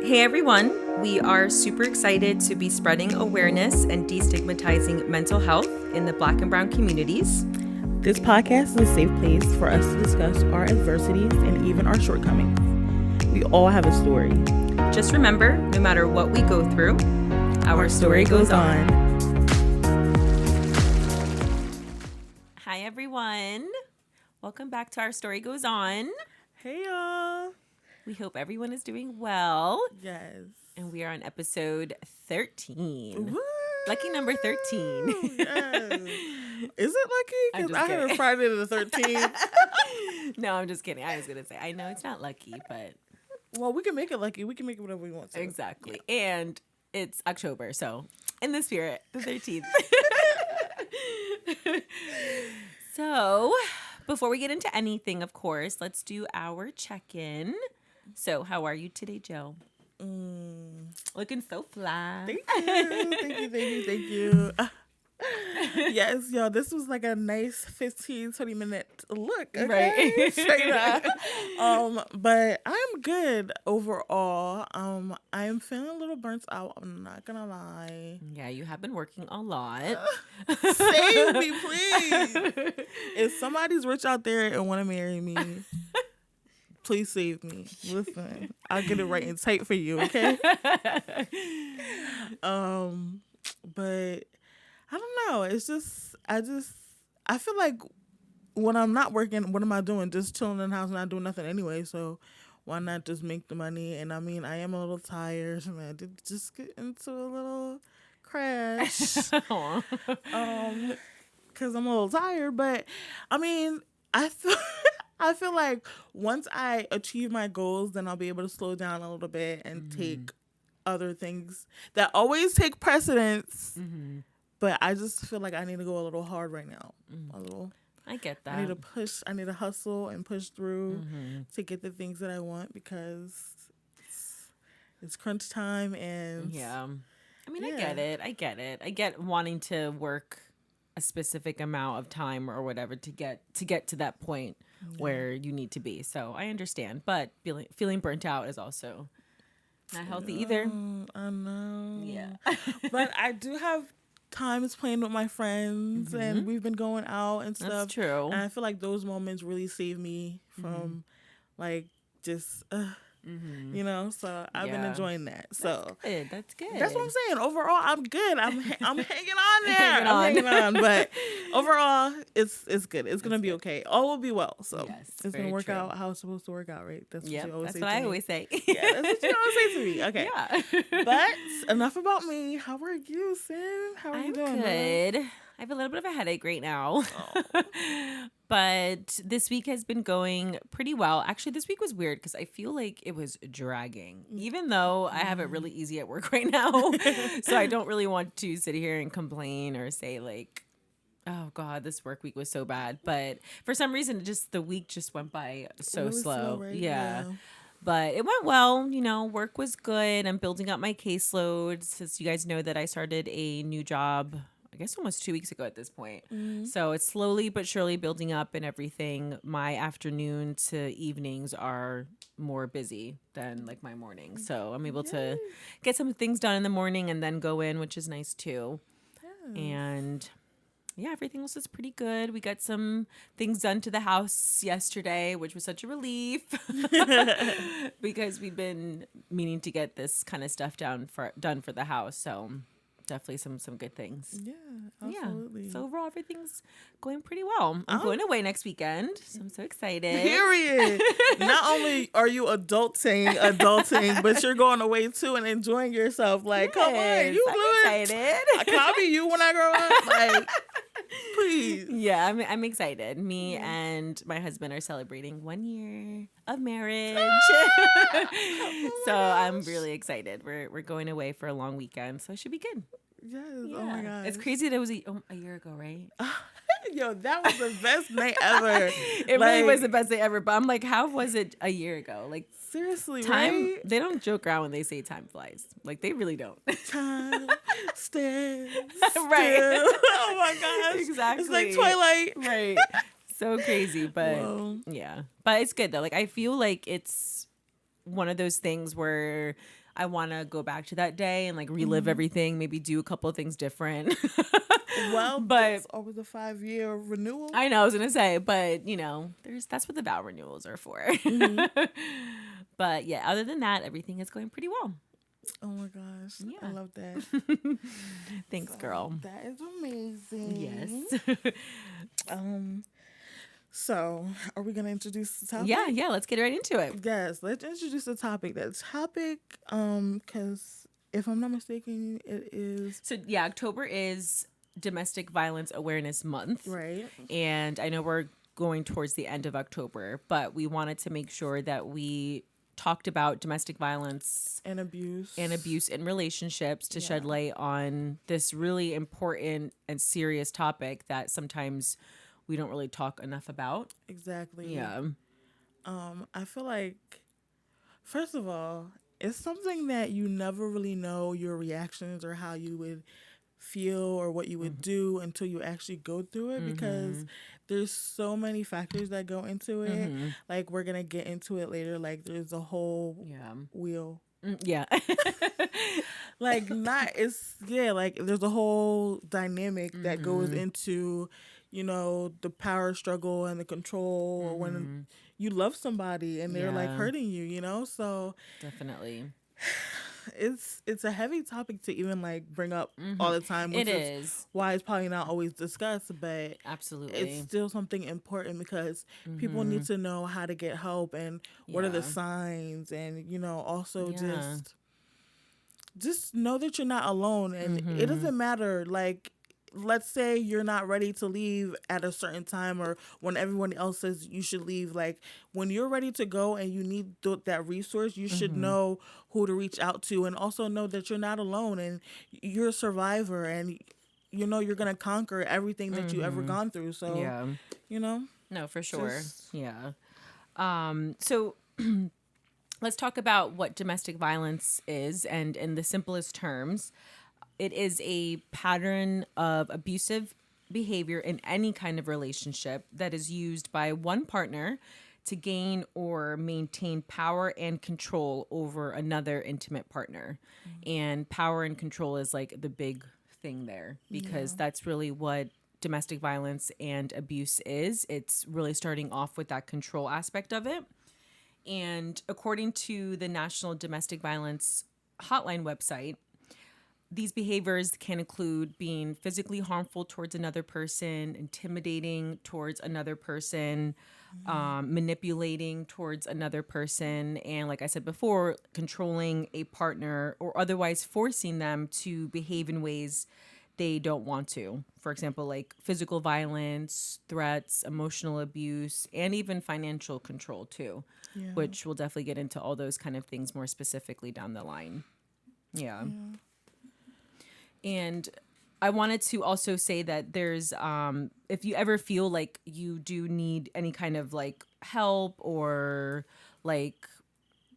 Hey everyone, we are super excited to be spreading awareness and destigmatizing mental health in the Black and Brown communities. This podcast is a safe place for us to discuss our adversities and even our shortcomings. We all have a story. Just remember, no matter what we go through, our story goes on. Hi everyone, welcome back to Our Story Goes On. Hey y'all. We hope everyone is doing well. Yes. And we are on episode 13. Woo! Lucky number 13. Yes. Is it lucky? Because I heard Friday the 13th. No, I'm just kidding. I was going to say, I know it's not lucky, but... Well, we can make it lucky. We can make it whatever we want to. Exactly. Yeah. And it's October, so in the spirit, the 13th. So, before we get into anything, of course, let's do our check-in. So, how are you today, Joe? Looking so fly. Thank you. Yes, y'all, this was like a nice 15-20 minute look, okay? Right. Straight up. But I'm good overall. I am feeling a little burnt out, I'm not gonna lie. Yeah, you have been working a lot. Save me, please. If somebody's rich out there and want to marry me, please save me. Listen, I'll get it right and tight for you, okay? But I don't know. It's just, I feel like when I'm not working, what am I doing? Just chilling in the house, not doing nothing anyway. So why not just make the money? And I mean, I am a little tired, and I did just get into a little crash. Because I'm a little tired. But I mean, I feel like once I achieve my goals, then I'll be able to slow down a little bit and take other things that always take precedence. Mm-hmm. But I just feel like I need to go a little hard right now. I get that. I need to push. I need to hustle and push through to get the things that I want because it's crunch time. And yeah, I mean, yeah. I get it. I get wanting to work a specific amount of time or whatever to get to that point where you need to be. So I understand, but feeling burnt out is also not healthy either. I know. Yeah, but I do have times playing with my friends and we've been going out and stuff. That's true. And I feel like those moments really save me from like just you know, so I've been enjoying that. So that's good. That's what I'm saying. Overall, I'm good. I'm hanging on there. I'm hanging on. But overall, it's good. It's gonna be okay. All will be well. So it's gonna work out how it's supposed to work out, right? That's what you always say. That's what I always say. Yeah, that's what you always say to me. Okay. Yeah. But enough about me. How are you, Sim? How are you doing? Good. I have a little bit of a headache right now. But this week has been going pretty well. Actually, this week was weird because I feel like it was dragging, even though I have it really easy at work right now. So I don't really want to sit here and complain or say like, oh God, this work week was so bad. But for some reason, the week just went by so slow. Right? Yeah. But it went well. You know, work was good. I'm building up my caseload. Since you guys know that I started a new job, I guess almost 2 weeks ago at this point. So it's slowly but surely building up and everything. My afternoon to evenings are more busy than like my mornings. So I'm able to get some things done in the morning and then go in, which is nice too. Yes. And yeah, everything else is pretty good. We got some things done to the house yesterday, which was such a relief because we've been meaning to get this kind of stuff done for the house. So definitely some good things. Yeah, absolutely. Yeah. So overall, everything's going pretty well. I'm going away next weekend, so I'm so excited. Period. Not only are you adulting, but you're going away too and enjoying yourself. Like, come on, you I'm excited. Can I be you when I grow up? Like, please. Yeah, I'm excited. Me and my husband are celebrating 1 year of marriage. So I'm really excited. We're going away for a long weekend, so it should be good. Yes. Yeah. Oh my God. It's crazy that it was a year ago, right? Yo, that was the best night ever. It really was the best day ever. But I'm like, how was it a year ago? Like, seriously, time. Right? They don't joke around when they say time flies. Like, they really don't. Time stands right. still. Oh my gosh. Exactly. It's like Twilight. Right. So crazy, but yeah. But it's good though. Like, I feel like it's one of those things where I want to go back to that day and like relive everything, maybe do a couple of things different. Well, But it's always a 5-year renewal. I know I was gonna say, but you know, that's what the vow renewals are for. But yeah, other than that, everything is going pretty well. Oh my gosh. I Yeah. love that. Thanks, girl. That is amazing. Yes. So, are we going to introduce the topic? Yeah, let's get right into it. Yes, let's introduce the topic. That topic, because if I'm not mistaken, it is So yeah, October is Domestic Violence Awareness Month. right. And I know we're going towards the end of October, but we wanted to make sure that we talked about domestic violence And abuse. in relationships to shed Yeah. light on this really important and serious topic that sometimes we don't really talk enough about. Exactly. Yeah. I feel like, first of all, it's something that you never really know your reactions or how you would feel or what you would do until you actually go through it, because there's so many factors that go into it. Like, we're gonna get into it later. Like, there's a whole Yeah. wheel. Yeah. Like, not it's yeah, like there's a whole dynamic that goes into, the power struggle and the control, or when you love somebody and they're like Yeah. hurting you. So Definitely. it's a heavy topic to even like bring up all the time, which It is is. why it's probably not always discussed, but Absolutely. it's still something important, because people need to know how to get help and what are the Yeah. signs, and also Yeah. just know that you're not alone, and it doesn't matter, like, let's say you're not ready to leave at a certain time, or when everyone else says you should leave. Like, when you're ready to go and you need that resource, you should know who to reach out to, and also know that you're not alone, and you're a survivor, and you're gonna conquer everything that you ever gone through. So Yeah. No, for sure. Just- Yeah. So let's talk about what domestic violence is, and in the simplest terms, it is a pattern of abusive behavior in any kind of relationship that is used by one partner to gain or maintain power and control over another intimate partner. And power and control is like the big thing there, because that's really what domestic violence and abuse is. It's really starting off with that control aspect of it. And according to the National Domestic Violence Hotline website, these behaviors can include being physically harmful towards another person, intimidating towards another person, manipulating towards another person, and like I said before, controlling a partner or otherwise forcing them to behave in ways they don't want to. For example, like physical violence, threats, emotional abuse, and even financial control too, Yeah. which we'll definitely get into all those kind of things more specifically down the line. Yeah. And I wanted to also say that there's, if you ever feel like you do need any kind of like help or like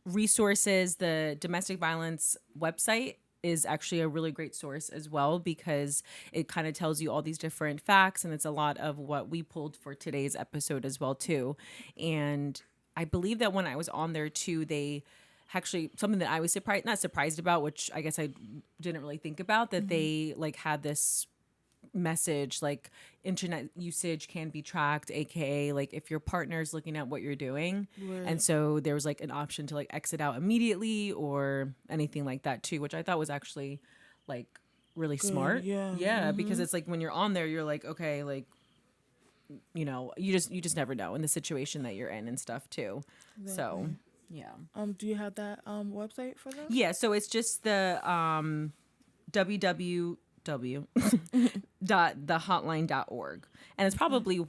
resources, the domestic violence website is actually a really great source as well, because it kind of tells you all these different facts, and it's a lot of what we pulled for today's episode as well too. And I believe that when I was on there too, they actually, something that I was not surprised about, which I guess I didn't really think about, that they like had this message like internet usage can be tracked, aka like if your partner's looking at what you're doing. Right. And so there was like an option to like exit out immediately or anything like that too, which I thought was actually like really smart. yeah. Because it's like when you're on there, you're like, okay, like, you just never know in the situation that you're in and stuff too. So yeah. Do you have that website for them? Yeah, so it's just the www.thehotline.org. And it's probably,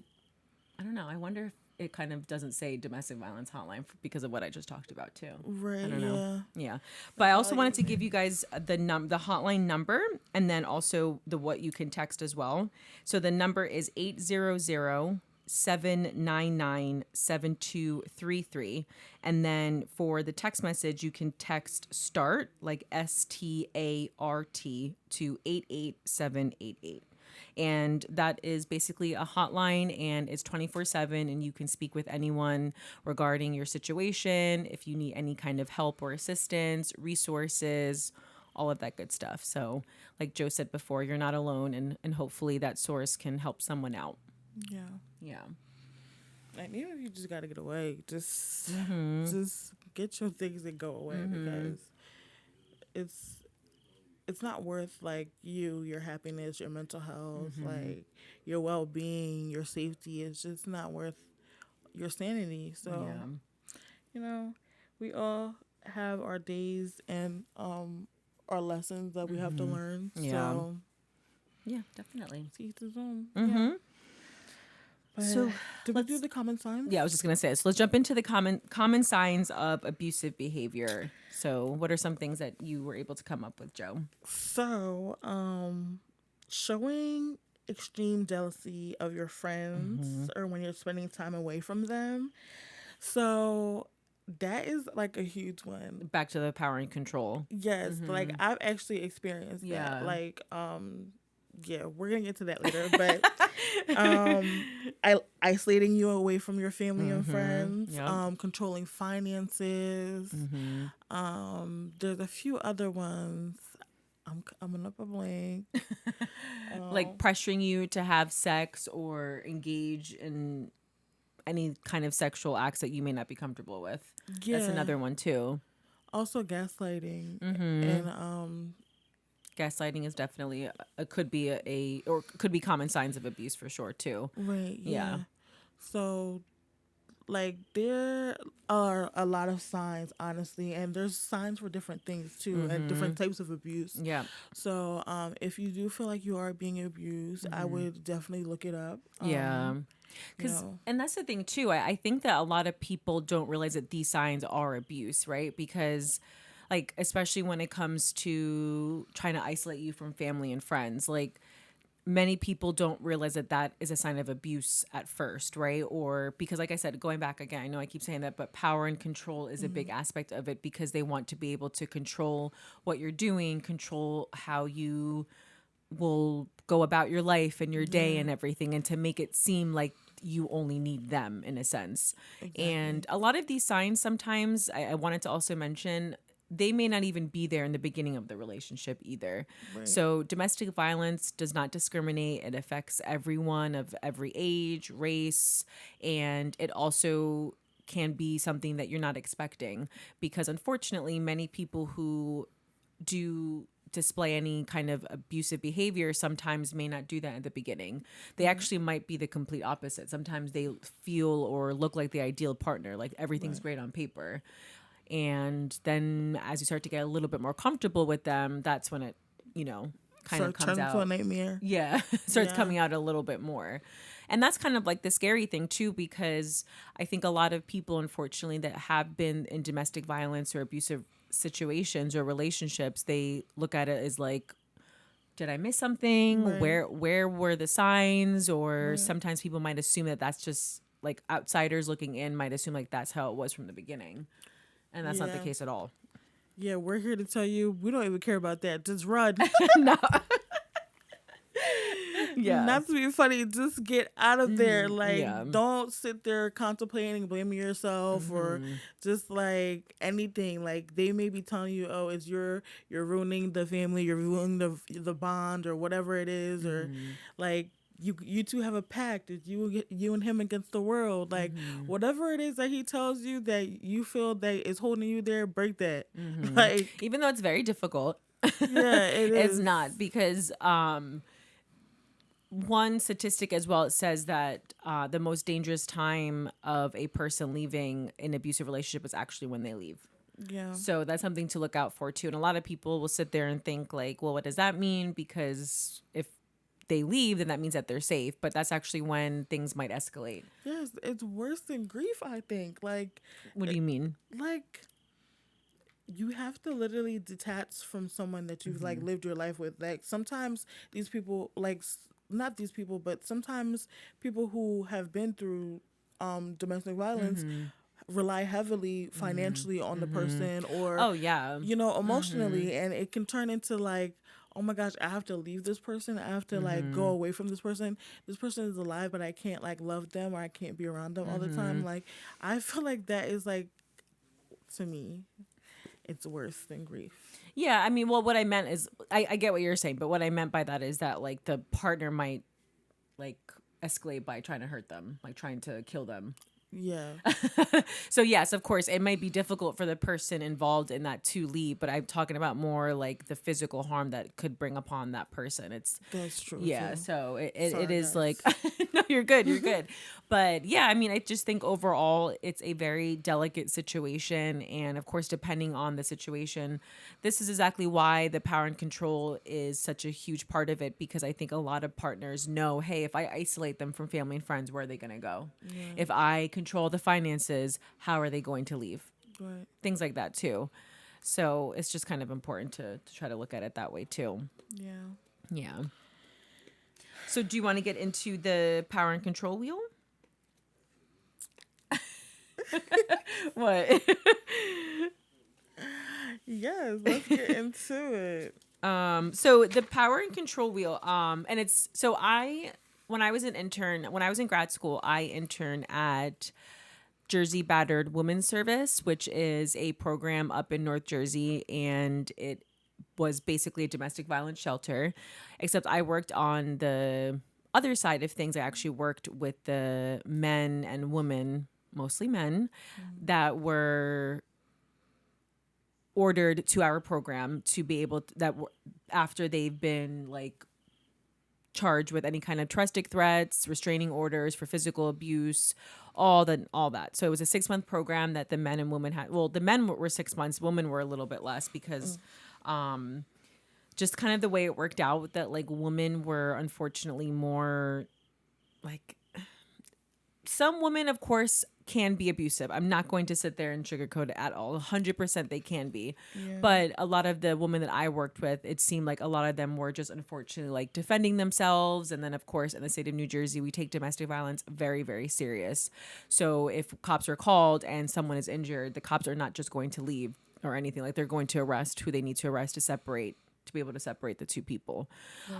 I don't know, I wonder if it kind of doesn't say domestic violence hotline because of what I just talked about too. Right. I don't know. Yeah. Yeah. But I also wanted to give you guys the hotline number, and then also the what you can text as well. So the number is 800-799-7233. And then for the text message, you can text START, like START, to 88788. And that is basically a hotline, and it's 24/7, and you can speak with anyone regarding your situation, if you need any kind of help or assistance, resources, all of that good stuff. So like Joe said before, you're not alone, and hopefully that source can help someone out. Yeah. Yeah. And even if you just gotta get away, just Mm-hmm. just get your things and go away, because it's it's not worth like your happiness, your mental health, like your well being, your safety. It's just not worth your sanity. So Yeah. you know, we all have our days and our lessons that we have to learn. Yeah. So Yeah, definitely. to each his own. Mm-hmm. Yeah. But So did we do the common signs? yeah, I was just gonna say. So let's jump into the common signs of abusive behavior. So what are some things that you were able to come up with, Joe? So, showing extreme jealousy of your friends or when you're spending time away from them. So, that is like a huge one. Back to the power and control. Yes, like I've actually experienced Yeah. that. Like, yeah, we're gonna get to that later, but isolating you away from your family and friends, Yep. controlling finances. There's a few other ones. I'm coming up a blank. Like pressuring you to have sex or engage in any kind of sexual acts that you may not be comfortable with. Yeah. That's another one too. Also gaslighting and Gaslighting is definitely could be could be common signs of abuse for sure too. right, Yeah. yeah. So like there are a lot of signs, honestly, and there's signs for different things too, and different types of abuse. Yeah. So if you do feel like you are being abused, I would definitely look it up. Yeah. You Because, know. and that's the thing too. I think that a lot of people don't realize that these signs are abuse, right? Because, like, especially when it comes to trying to isolate you from family and friends, like, many people don't realize that that is a sign of abuse at first, right? Or because, like I said, going back again, I know I keep saying that, but power and control is a big aspect of it because they want to be able to control what you're doing, control how you will go about your life and your day and everything, and to make it seem like you only need them in a sense. And a lot of these signs sometimes I wanted to also mention, they may not even be there in the beginning of the relationship either. Right. So domestic violence does not discriminate. It affects everyone of every age, race, and it also can be something that you're not expecting, because unfortunately many people who do display any kind of abusive behavior sometimes may not do that at the beginning. They actually might be the complete opposite. Sometimes they feel or look like the ideal partner, like everything's great on paper. And then as you start to get a little bit more comfortable with them, that's when it, kind So of comes turn to a out. nightmare. Yeah, starts Yeah. coming out a little bit more. And that's kind of like the scary thing too, because I think a lot of people, unfortunately, that have been in domestic violence or abusive situations or relationships, they look at it as like, did I miss something? Right. Where were the signs? Or sometimes people might assume that that's just like outsiders looking in might assume like that's how it was from the beginning. And that's not the Yeah. case at all. Yeah, we're here to tell you we don't even care about that. Just run. No. Yeah. Not to be funny, just get out of there. Like, yeah. don't sit there contemplating, blaming yourself, or just like anything. Like, they may be telling you, "Oh, it's you're ruining the family, you're ruining the bond, or whatever it is," or like you two have a pact. It's you and him against the world. Like, whatever it is that he tells you that you feel that is holding you there, break that. Like, Even though it's very difficult, yeah, it it's is. not, because one statistic as well, it says that the most dangerous time of a person leaving an abusive relationship is actually when they leave. Yeah. So that's something to look out for too. And a lot of people will sit there and think like, well, what does that mean? Because if they leave, then that means that they're safe. But that's actually when things might escalate. Yes, it's worse than grief, I think. Like, What do you mean? like you have to literally detach from someone that you've like lived your life with. Like, sometimes these people, like not these people, but sometimes people who have been through domestic violence rely heavily financially on the person, or Oh, yeah. emotionally, and it can turn into like, oh my gosh, I have to leave this person. I have to like go away from this person. This person is alive, but I can't like love them or I can't be around them all the time. Like, I feel like that is like, to me, it's worse than grief. Yeah, I mean, well, what I meant is, I get what you're saying, but what I meant by that is that like the partner might like escalate by trying to hurt them, like trying to kill them. Yeah. So yes, of course, it might be difficult for the person involved in that to leave, but I'm talking about more like the physical harm that could bring upon that person. It's That's true. yeah, too. so it Sorry, is guys. like no, you're good, you're good. But yeah, I mean, I just think overall it's a very delicate situation, and of course, depending on the situation, this is exactly why the power and control is such a huge part of it, because I think a lot of partners know, hey, if I isolate them from family and friends, where are they going to go? If I control the finances, how are they going to leave? Right. Things like that too. So it's just kind of important to try to look at it that way too. Yeah. Yeah. So do you want to get into the power and control wheel? What? Yes, let's get into it. So the power and control wheel, and it's, so when I was in grad school, I interned at Jersey Battered Women's Service, which is a program up in North Jersey, and it was basically a domestic violence shelter, except I worked on the other side of things. I actually worked with the men and women, mostly men, that were ordered to our program to be able to, after they've been like charged with any kind of domestic threats, restraining orders for physical abuse, all that. So it was a 6-month program that the men and women had. Well, the men were 6 months, women were a little bit less because just kind of the way it worked out, that like women were unfortunately more like, some women of course can be abusive. I'm not going to sit there and sugarcoat it at all. 100% they can be. Yeah. But a lot of the women that I worked with, it seemed like a lot of them were just unfortunately like defending themselves. And then of course in the state of New Jersey, we take domestic violence very, very serious. So if cops are called and someone is injured, the cops are not just going to leave or anything. Like, they're going to arrest who they need to arrest to be able to separate the two people.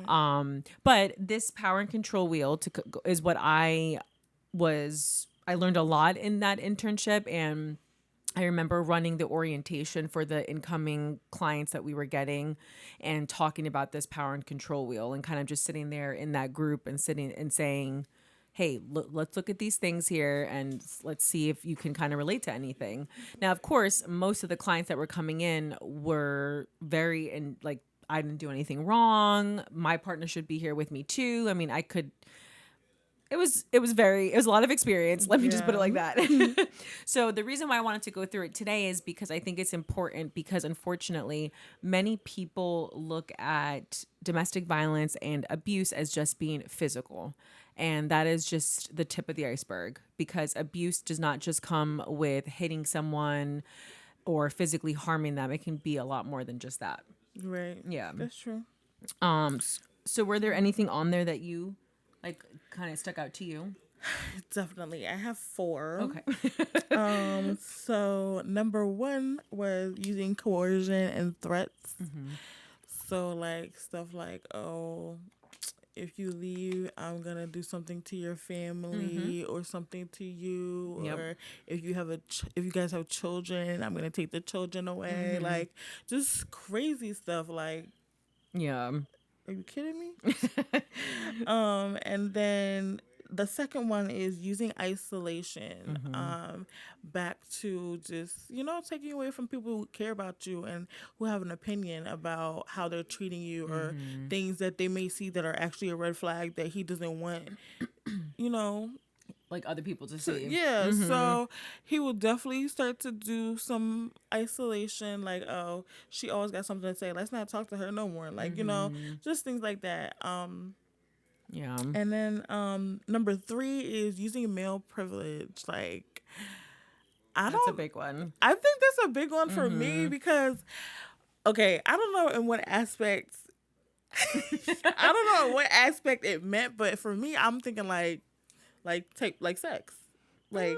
Right. But this power and control wheel is what I learned a lot in that internship, and I remember running the orientation for the incoming clients that we were getting and talking about this power and control wheel, and kind of just sitting there in that group and sitting and saying, hey, let's look at these things here and let's see if you can kind of relate to anything. Now, of course, most of the clients that were coming in were like, I didn't do anything wrong. My partner should be here with me too. I mean, it was a lot of experience. Let me just put it like that. So the reason why I wanted to go through it today is because I think it's important, because unfortunately many people look at domestic violence and abuse as just being physical. And that is just the tip of the iceberg, because abuse does not just come with hitting someone or physically harming them. It can be a lot more than just that. Right. Yeah. That's true. So were there anything on there that you like kind of stuck out to you? Definitely. I have 4. Okay. So number 1 was using coercion and threats. So like stuff like, oh, if you leave, I'm gonna do something to your family or something to you, Yep. or if you have if you guys have children, I'm gonna take the children away. Like, just crazy stuff. Like, Yeah. are you kidding me? And then the second one is using isolation, back to just, taking away from people who care about you and who have an opinion about how they're treating you, or things that they may see that are actually a red flag that he doesn't want, Like other people to see. Yeah, so he will definitely start to do some isolation, like, oh, she always got something to say. Let's not talk to her no more. Like, just things like that. Yeah. And then number 3 is using male privilege. Like, That's a big one. I think that's a big one for me, because, okay, I don't know in what aspects, I don't know in what aspect it meant, but for me, I'm thinking like sex. Like,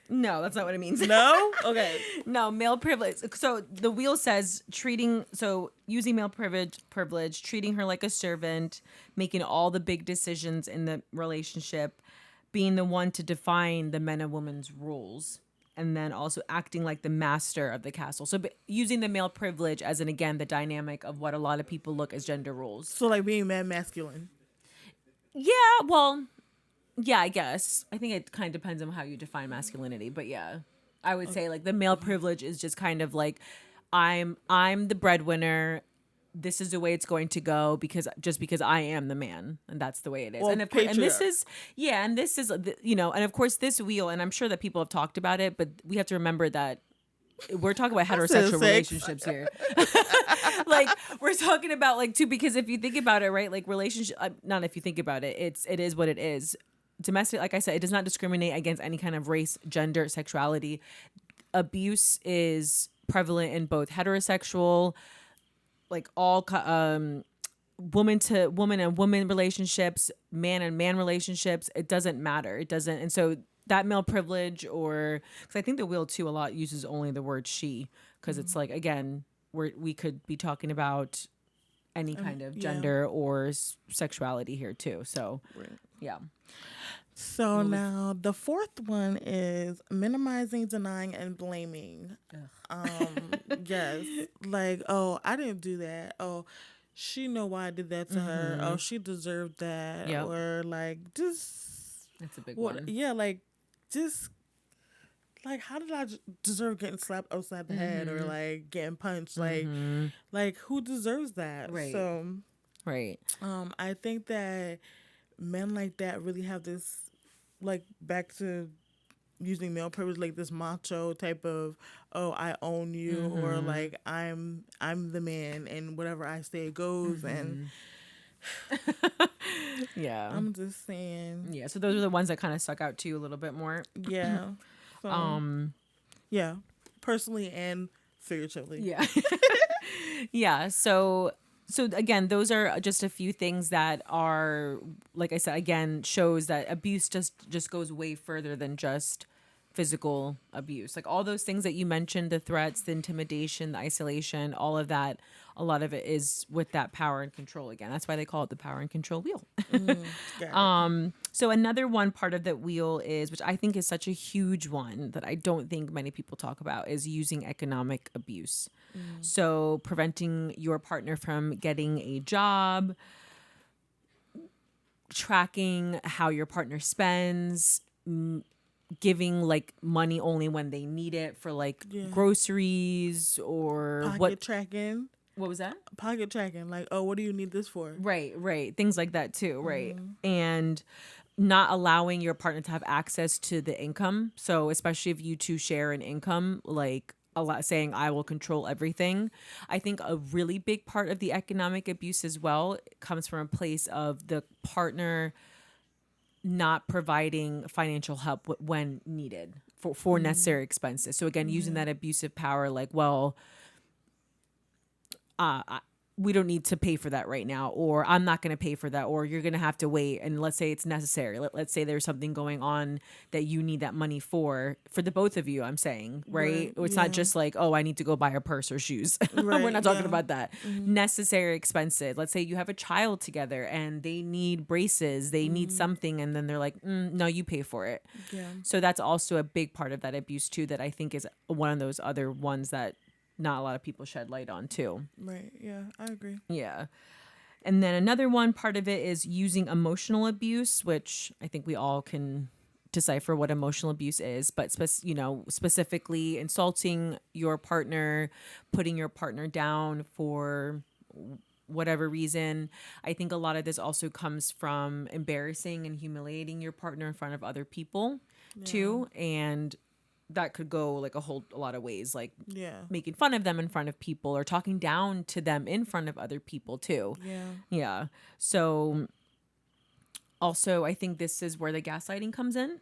No, that's not what it means. No? Okay. No, male privilege. So the wheel says using male privilege, treating her like a servant, making all the big decisions in the relationship, being the one to define the men and women's roles, and then also acting like the master of the castle. So using the male privilege as again, the dynamic of what a lot of people look as gender roles. So like being mad masculine. Yeah, well, yeah, I guess. I think it kind of depends on how you define masculinity, but yeah. I would say like the male privilege is just kind of like I'm the breadwinner. This is the way it's going to go because I am the man, and that's the way it is. Well, and of course, and this patriarch. is and of course this wheel, and I'm sure that people have talked about it, but we have to remember that we're talking about heterosexual relationships here. Like we're talking about like too, because if you think about it, right, like relationship, not if you think about it, it is what it is. Domestic, like I said, it does not discriminate against any kind of race, gender, sexuality. Abuse is prevalent in both heterosexual, like all woman to woman and woman relationships, man and man relationships. It doesn't matter. It doesn't. And so that male privilege, or because I think the wheel too a lot uses only the word she, because it's like, again, we could be talking about any kind of gender or sexuality here too. So yeah. So now the fourth one is minimizing, denying, and blaming. Yes, like, oh, I didn't do that. Oh, she know why I did that to her. Oh, she deserved that. Yep. Or like just That's a big one. Yeah, like just like how did I deserve getting slapped upside the head or like getting punched? Like who deserves that? Right. So right. I think that men like that really have this, like, back to using male privilege, like this macho type of, oh, I own you, or like I'm the man and whatever I say goes. And yeah, I'm just saying, yeah. So those are the ones that kind of stuck out to you a little bit more. yeah. So, yeah, personally and figuratively. Yeah. Yeah. So again, those are just a few things that are, like I said, again, shows that abuse just goes way further than just physical abuse. Like all those things that you mentioned, the threats, the intimidation, the isolation, all of that, a lot of it is with that power and control again. That's why they call it the power and control wheel. So another one part of that wheel is, which I think is such a huge one that I don't think many people talk about, is using economic abuse. So preventing your partner from getting a job, tracking how your partner spends, giving like money only when they need it for like groceries or pocket tracking. What was that? Pocket tracking. Like, oh, what do you need this for? Right. Things like that too, right? And not allowing your partner to have access to the income. So especially if you two share an income, like a lot saying I will control everything. I think a really big part of the economic abuse as well comes from a place of the partner not providing financial help when needed for necessary expenses. So again, using that abusive power, like, well, we don't need to pay for that right now, or I'm not going to pay for that, or you're going to have to wait. And let's say it's necessary. Let's say there's something going on that you need that money for the both of you, I'm saying, right? It's not just like, oh, I need to go buy a purse or shoes. We're not talking about that. Necessary expenses. Let's say you have a child together and they need braces, they need something. And then they're like, no, you pay for it. Yeah. So that's also a big part of that abuse too, that I think is one of those other ones that not a lot of people shed light on too. Right. Yeah, I agree. Yeah. And then another one part of it is using emotional abuse, which I think we all can decipher what emotional abuse is, but specifically insulting your partner, putting your partner down for whatever reason. I think a lot of this also comes from embarrassing and humiliating your partner in front of other people too. And that could go like a lot of ways, like making fun of them in front of people or talking down to them in front of other people too. Yeah. So also, I think this is where the gaslighting comes in.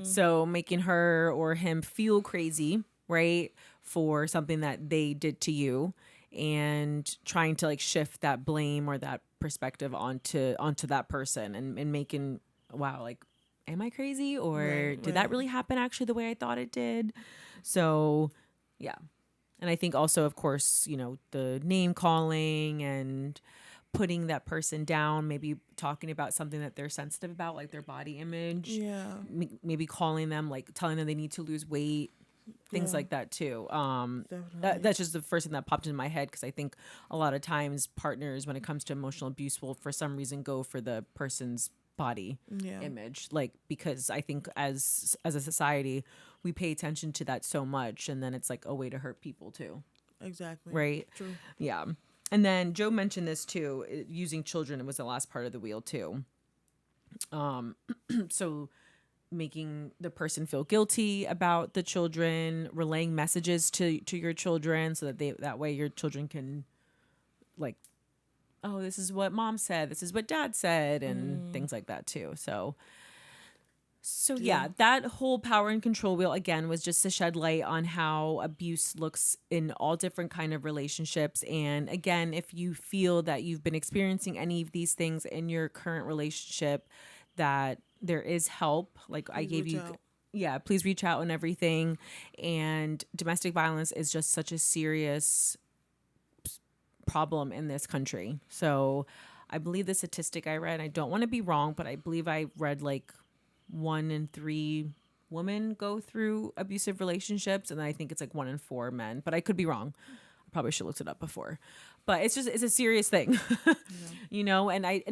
So making her or him feel crazy, right, for something that they did to you, and trying to like shift that blame or that perspective onto that person, and making, wow, like, am I crazy, or Right, did that right. really happen actually the way I thought it did? So, yeah. And I think also, of course, the name calling and putting that person down, maybe talking about something that they're sensitive about, like their body image, Yeah. maybe calling them, like telling them they need to lose weight, things Yeah. like that too. Definitely. That's just the first thing that popped into my head, because I think a lot of times partners, when it comes to emotional abuse, will for some reason go for the person's body Yeah. image, like, because I think as a society we pay attention to that so much, and then it's like a way to hurt people too, Exactly. right? True. Yeah. And then Joe mentioned this too, using children was the last part of the wheel too. So making the person feel guilty about the children, relaying messages to your children, so that that way your children can, like, oh, this is what mom said, this is what dad said, and things like that too. So yeah, that whole power and control wheel, again, was just to shed light on how abuse looks in all different kind of relationships. And again, if you feel that you've been experiencing any of these things in your current relationship, that there is help. Like, I Please gave reach you, out. yeah, please reach out and everything. And domestic violence is just such a serious problem in this country. So I believe the statistic I read, I don't want to be wrong, but I believe I read like 1 in 3 women go through abusive relationships, and I think it's like 1 in 4 men, but I could be wrong. I probably should have looked it up before, but it's a serious thing. And I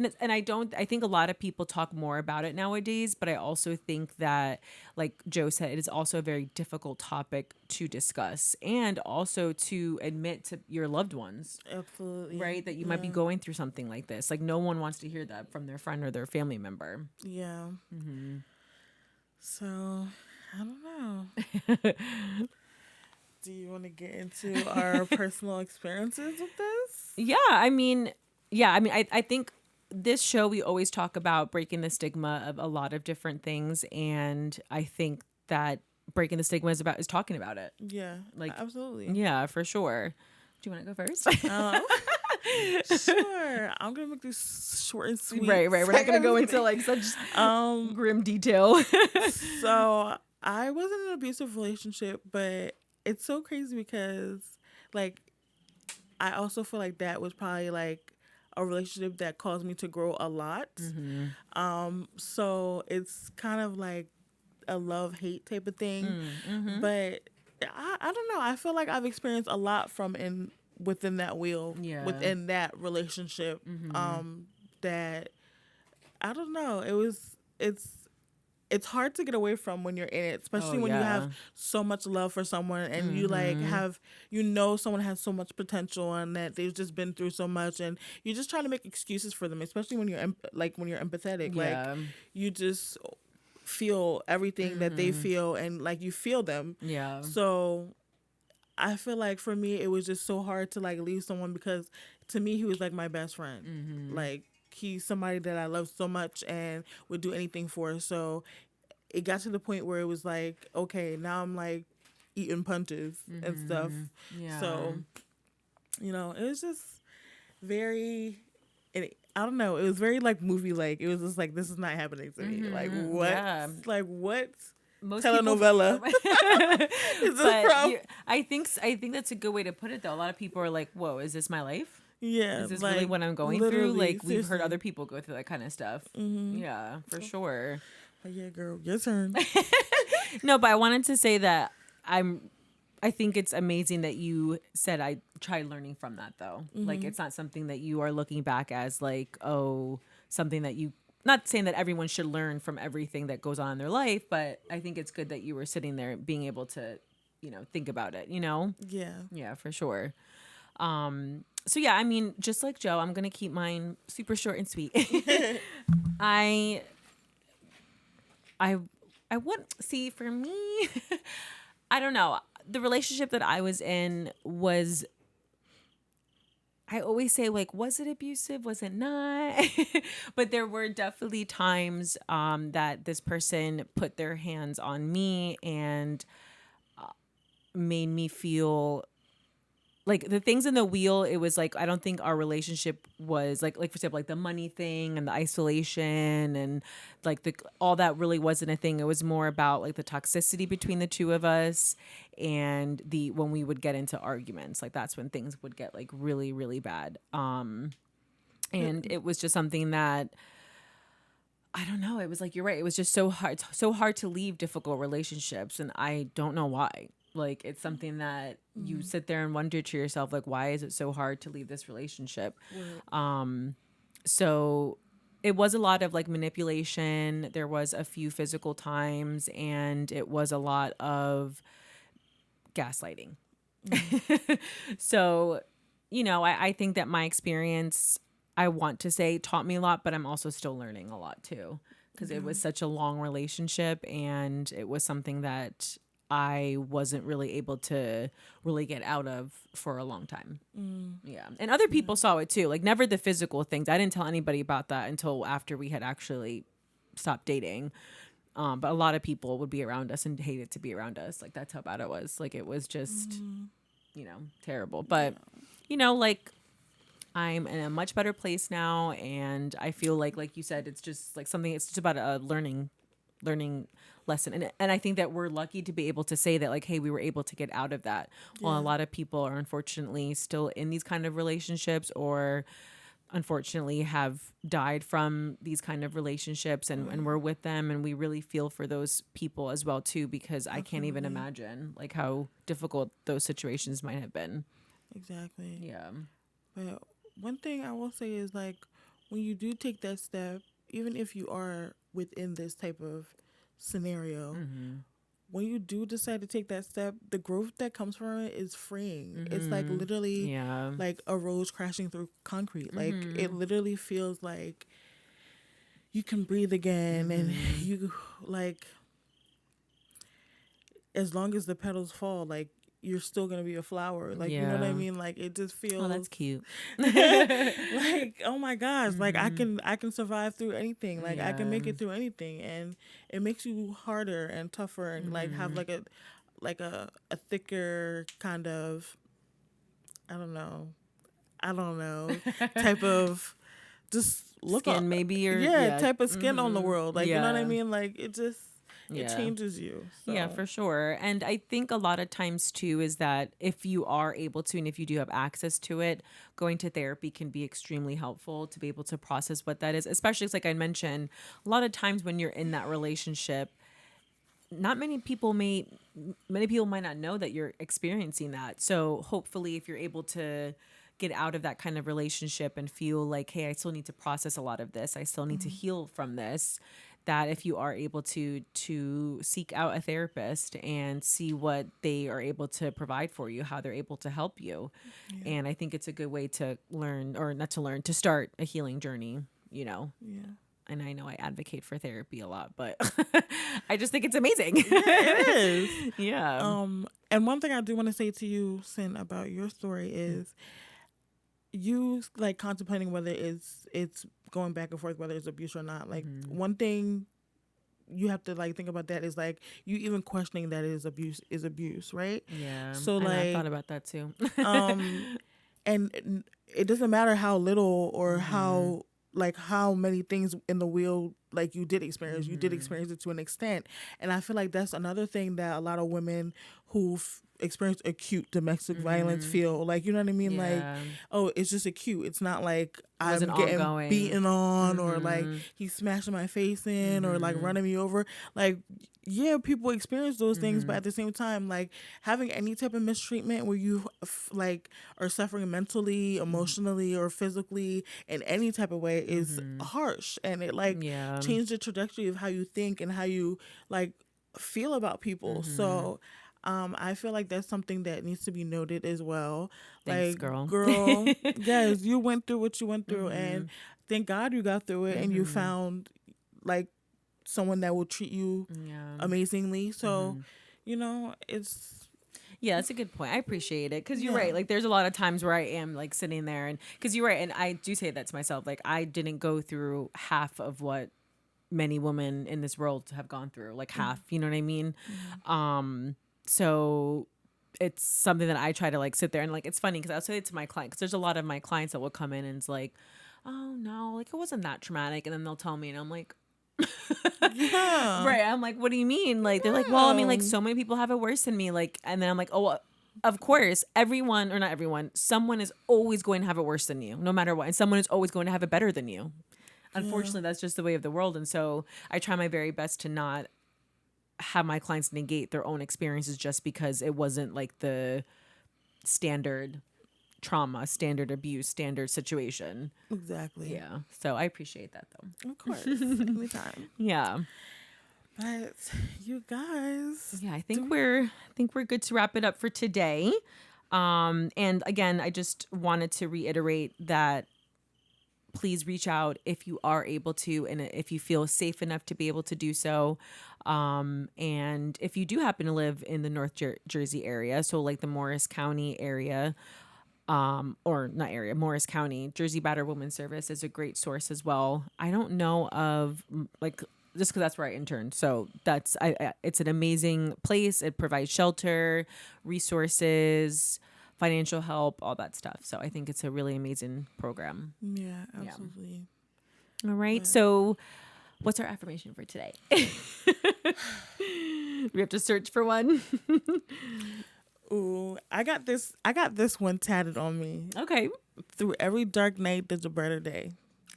think a lot of people talk more about it nowadays, but I also think that, like Joe said, it is also a very difficult topic to discuss, and also to admit to your loved ones, Absolutely. right? That you might be going through something like this. Like, no one wants to hear that from their friend or their family member. Yeah. So, I don't know. Do you want to get into our personal experiences with this? I think this show, we always talk about breaking the stigma of a lot of different things, and I think that breaking the stigma is talking about it. Yeah. Like, absolutely. Yeah, for sure. Do you want to go first? Sure. I'm gonna make this short and sweet. Right. We're not gonna go into like such grim detail. So I was in an abusive relationship, but it's so crazy because, like, I also feel like that was probably like a relationship that caused me to grow a lot. So it's kind of like a love-hate type of thing. But I don't know. I feel like I've experienced a lot within that wheel, within that relationship. That I don't know. It's hard to get away from when you're in it, especially when you have so much love for someone, and you like someone has so much potential, and that they've just been through so much, and you're just trying to make excuses for them, especially when you're empathetic. Like, you just feel everything that they feel, and like you feel them. Yeah. So I feel like for me it was just so hard to like leave someone, because to me he was like my best friend. Like, he's somebody that I love so much and would do anything for. So it got to the point where it was like, okay, now I'm like eating punches and stuff. Yeah. So, it was just very, I don't know, it was very like movie like. It was just like, this is not happening to me. Like, what? Yeah. Like, what? Most telenovela. I think that's a good way to put it, though. A lot of people are like, whoa, is this my life? Yeah. Is this like, really what I'm going through? Like, we've heard seriously. other people go through that kind of stuff. Yeah, for sure. But yeah, girl, your turn. No, but I wanted to say that I think it's amazing that you said I tried learning from that, though. Like, it's not something that you are looking back as like, oh, something that you, not saying that everyone should learn from everything that goes on in their life, but I think it's good that you were sitting there being able to, think about it, Yeah. Yeah, for sure. So yeah, I mean, just like Joe, I'm going to keep mine super short and sweet. I wouldn't see, for me, I don't know. The relationship that I was in was, I always say, like, was it abusive? Was it not? But there were definitely times that this person put their hands on me and made me feel like the things in the wheel, it was like I don't think our relationship was like for example like the money thing and the isolation and like the all that really wasn't a thing. It was more about like the toxicity between the two of us and the when we would get into arguments. Like that's when things would get like really really bad. And it was just something that I don't know. It was like you're right. It was just so hard to leave difficult relationships, and I don't know why. Like it's something that you sit there and wonder to yourself, like, why is it so hard to leave this relationship? So it was a lot of like manipulation. There was a few physical times, and it was a lot of gaslighting. So, you know, I think that my experience, I want to say, taught me a lot, but I'm also still learning a lot too, because it was such a long relationship and it was something that I wasn't really able to really get out of for a long time. Yeah. And other people saw it too, like never the physical things. I didn't tell anybody about that until after we had actually stopped dating. But a lot of people would be around us and hated to be around us. Like that's how bad it was. Like it was just, you know, terrible. But, you know, like I'm in a much better place now. And I feel like you said, it's just like something, it's just about a learning lesson. And I think that we're lucky to be able to say that like, hey, we were able to get out of that. While a lot of people are unfortunately still in these kind of relationships or unfortunately have died from these kind of relationships and we're with them and we really feel for those people as well too, because I can't even imagine like how difficult those situations might have been. Exactly. Yeah. But one thing I will say is like when you do take that step, even if you are within this type of scenario, when you do decide to take that step, the growth that comes from it is freeing. It's like literally like a rose crashing through concrete. Like it literally feels like you can breathe again and you like as long as the petals fall, like you're still gonna be a flower. Like you know what I mean? Like it just feels Oh, that's cute. like oh my gosh, like I can survive through anything. Like I can make it through anything, and it makes you harder and tougher and like have like a thicker kind of I don't know type of just look Skin, on maybe, or type of skin on the world. Like you know what I Yeah. mean? Like it just it changes you. So. Yeah, for sure. And I think a lot of times too is that if you are able to and if you do have access to it, going to therapy can be extremely helpful to be able to process what that is. Especially it's like I mentioned, a lot of times when you're in that relationship, not many people might not know that you're experiencing that. So hopefully if you're able to get out of that kind of relationship and feel like, hey, I still need to process a lot of this, I still need to heal from this, that if you are able to seek out a therapist and see what they are able to provide for you, how they're able to help you. And I think it's a good way to learn, or not to learn, to start a healing journey, you know. And I know I advocate for therapy a lot, but I just think it's amazing. It is. Yeah. And one thing I do want to say to you, Sin, about your story is you like contemplating whether it's going back and forth, whether it's abuse or not. Like one thing you have to like think about that is like you even questioning that is abuse, right? Yeah. So and like I thought about that too. and it doesn't matter how little or how many things in the wheel like you did experience it to an extent. And I feel like that's another thing that a lot of women who've experienced acute domestic violence feel like, you know what I mean? Like, oh, it's just acute. It's not like I'm getting ongoing. beaten on or like he's smashing my face in or like running me over. Like, yeah, people experience those things, but at the same time, like having any type of mistreatment where you like are suffering mentally, emotionally, or physically in any type of way is harsh, and it like changed the trajectory of how you think and how you like feel about people. So I feel like that's something that needs to be noted as well. Thanks, like, girl. yes, you went through what you went through, and thank God you got through it, and you found like someone that will treat you amazingly. So, you know, it's Yeah, that's a good point. I appreciate it because you're right. Like, there's a lot of times where I am like sitting there, and because you're right, and I do say that to myself. Like, I didn't go through half of what many women in this world have gone through. Like half, you know what I mean? So it's something that I try to like sit there and like, it's funny because I'll say it to my client, because there's a lot of my clients that will come in and it's like, oh no, like it wasn't that traumatic. And then they'll tell me and I'm like, Yeah. right. I'm like, what do you mean? Like, they're like, well, I mean, like so many people have it worse than me. Like, and then I'm like, oh, of course, everyone, or not everyone, someone is always going to have it worse than you, no matter what. And someone is always going to have it better than you. Unfortunately, that's just the way of the world. And so I try my very best to not have my clients negate their own experiences just because it wasn't like the standard trauma, standard abuse, standard situation. Exactly. Yeah. So I appreciate that though. Of course. Anytime. Yeah. But you guys. Yeah, I think we're good to wrap it up for today. And again, I just wanted to reiterate that please reach out if you are able to, and if you feel safe enough to be able to do so. And if you do happen to live in the North Jersey area, so like the Morris County area, or not area, Morris County, Jersey Battered Women's Service is a great source as well. I don't know of like, just because that's where I interned. So that's, it's an amazing place. It provides shelter, resources, financial help, all that stuff. So I think it's a really amazing program. Yeah, absolutely. All right. So what's our affirmation for today? We have to search for one. Ooh, I got this one tatted on me. Okay. Through every dark night, there's a brighter day.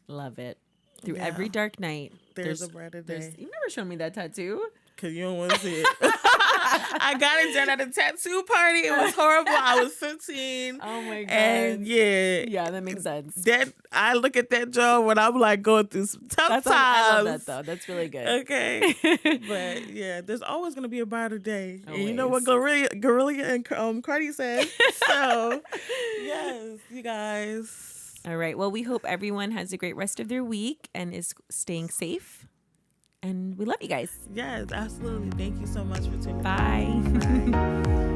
Love it. Through Yeah. every dark night, There's a brighter day. You've never shown me that tattoo. Because you don't want to see it. I got it done at a tattoo party. It was horrible. I was 15. Oh my God. And Yeah, that makes sense. that I look at that job when I'm like going through some tough times. I love that though. That's really good. Okay. But yeah, there's always going to be a brighter day. And you know what Always. Gorilla and Cardi said. So, yes, you guys. All right. Well, we hope everyone has a great rest of their week and is staying safe. And we love you guys. Yes, absolutely. Thank you so much for tuning in. Bye. Bye.